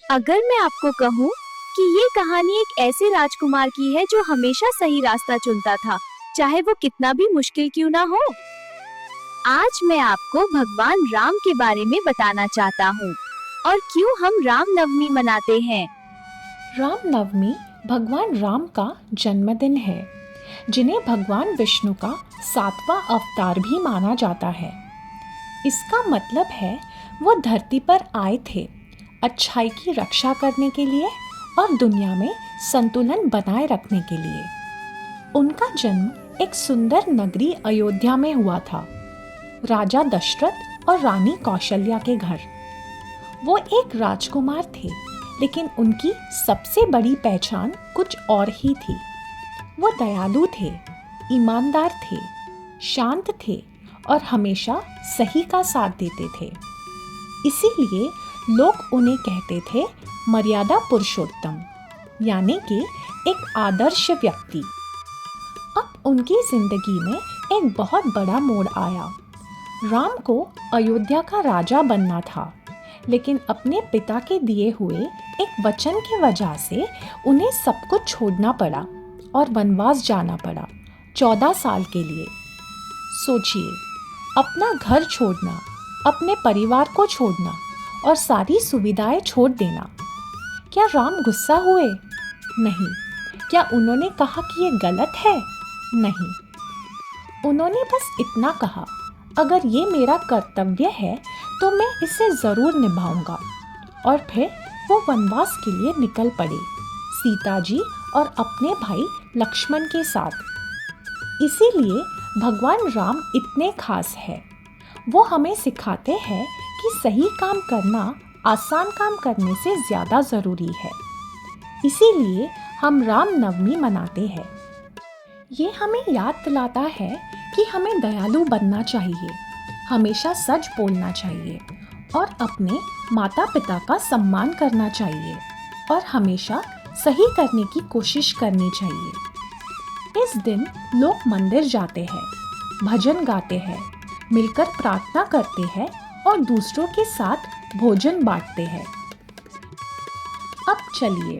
अगर मैं आपको कहूँ कि ये कहानी एक ऐसे राजकुमार की है जो हमेशा सही रास्ता चुनता था, चाहे वो कितना भी मुश्किल क्यों ना हो। आज मैं आपको भगवान राम के बारे में बताना चाहता हूँ और क्यों हम राम नवमी मनाते हैं। राम नवमी भगवान राम का जन्मदिन है, जिन्हें भगवान विष्णु का 7वां अवतार भी माना जाता है। इसका मतलब है वो धरती पर आए थे अच्छाई की रक्षा करने के लिए और दुनिया में संतुलन बनाए रखने के लिए। उनका जन्म एक सुंदर नगरी अयोध्या में हुआ था, राजा दशरथ और रानी कौशल्या के घर। वो एक राजकुमार थे, लेकिन उनकी सबसे बड़ी पहचान कुछ और ही थी। वो दयालु थे, ईमानदार थे, शांत थे और हमेशा सही का साथ देते थे। इसीलिए लोग उन्हें कहते थे मर्यादा पुरुषोत्तम, यानी कि एक आदर्श व्यक्ति। अब उनकी जिंदगी में एक बहुत बड़ा मोड़ आया। राम को अयोध्या का राजा बनना था, लेकिन अपने पिता के दिए हुए एक वचन की वजह से उन्हें सब कुछ छोड़ना पड़ा और वनवास जाना पड़ा 14 साल के लिए। सोचिए, अपना घर छोड़ना, अपने परिवार को छोड़ना और सारी सुविधाएं छोड़ देना। क्या राम गुस्सा हुए? नहीं। क्या उन्होंने कहा कि ये गलत है? नहीं। उन्होंने बस इतना कहा, अगर ये मेरा कर्तव्य है तो मैं इसे जरूर निभाऊंगा। और फिर वो वनवास के लिए निकल पड़े, सीता जी और अपने भाई लक्ष्मण के साथ। इसीलिए भगवान राम इतने खास है। वो हमें सिखाते हैं कि सही काम करना आसान काम करने से ज्यादा जरूरी है। इसीलिए हम राम नवमी मनाते हैं। ये हमें याद दिलाता है कि हमें दयालु बनना चाहिए, हमेशा सच बोलना चाहिए और अपने माता पिता का सम्मान करना चाहिए और हमेशा सही करने की कोशिश करनी चाहिए। इस दिन लोग मंदिर जाते हैं, भजन गाते हैं, मिलकर प्रार्थना करते हैं और दूसरों के साथ भोजन बांटते हैं। अब चलिए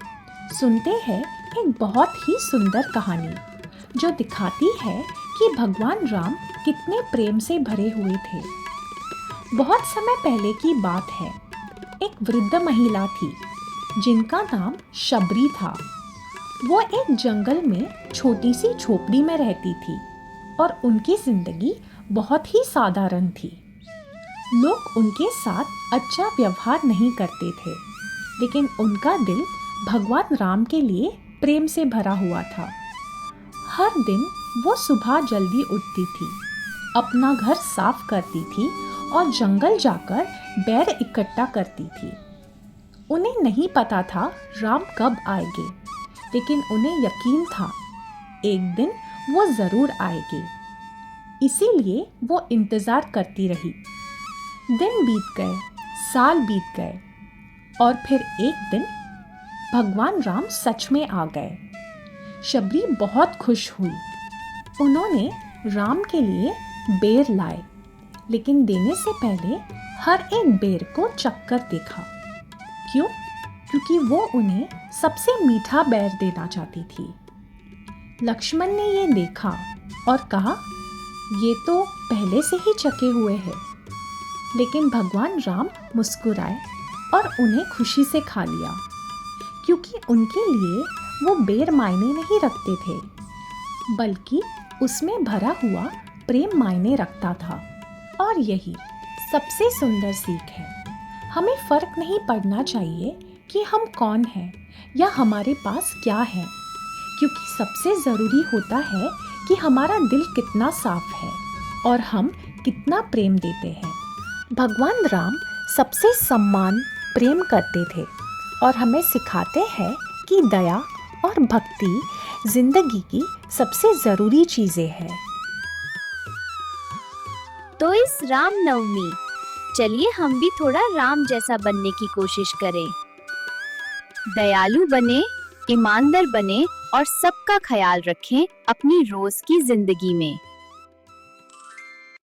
सुनते हैं एक बहुत ही सुंदर कहानी जो दिखाती है कि भगवान राम कितने प्रेम से भरे हुए थे। बहुत समय पहले की बात है। एक वृद्ध महिला थी जिनका नाम शबरी था। वो एक जंगल में छोटी सी झोपड़ी में रहती थी और उनकी जिंदगी बहुत ही साधारण थी। लोग उनके साथ अच्छा व्यवहार नहीं करते थे, लेकिन उनका दिल भगवान राम के लिए प्रेम से भरा हुआ था। हर दिन वो सुबह जल्दी उठती थी, अपना घर साफ करती थी और जंगल जाकर बैर इकट्ठा करती थी। उन्हें नहीं पता था राम कब आएंगे, लेकिन उन्हें यकीन था एक दिन वो जरूर आएंगे। इसीलिए वो इंतजार करती रही। दिन बीत गए, साल बीत गए और फिर एक दिन भगवान राम सच में आ गए। शबरी बहुत खुश हुई। उन्होंने राम के लिए बेर लाए, लेकिन देने से पहले हर एक बेर को चखकर देखा। क्यों? क्योंकि वो उन्हें सबसे मीठा बेर देना चाहती थी। लक्ष्मण ने ये देखा और कहा, ये तो पहले से ही चखे हुए हैं। लेकिन भगवान राम मुस्कुराए और उन्हें खुशी से खा लिया, क्योंकि उनके लिए वो बेर मायने नहीं रखते थे, बल्कि उसमें भरा हुआ प्रेम मायने रखता था। और यही सबसे सुंदर सीख है। हमें फर्क नहीं पड़ना चाहिए कि हम कौन हैं या हमारे पास क्या है, क्योंकि सबसे ज़रूरी होता है कि हमारा दिल कितना साफ है और हम कितना प्रेम देते हैं। भगवान राम सबसे सम्मान प्रेम करते थे और हमें सिखाते हैं कि दया और भक्ति जिंदगी की सबसे ज़रूरी चीज़ें हैं। तो इस राम नवमी चलिए हम भी थोड़ा राम जैसा बनने की कोशिश करें। दयालु बने, ईमानदार बने और सबका ख्याल रखें अपनी रोज की जिंदगी में।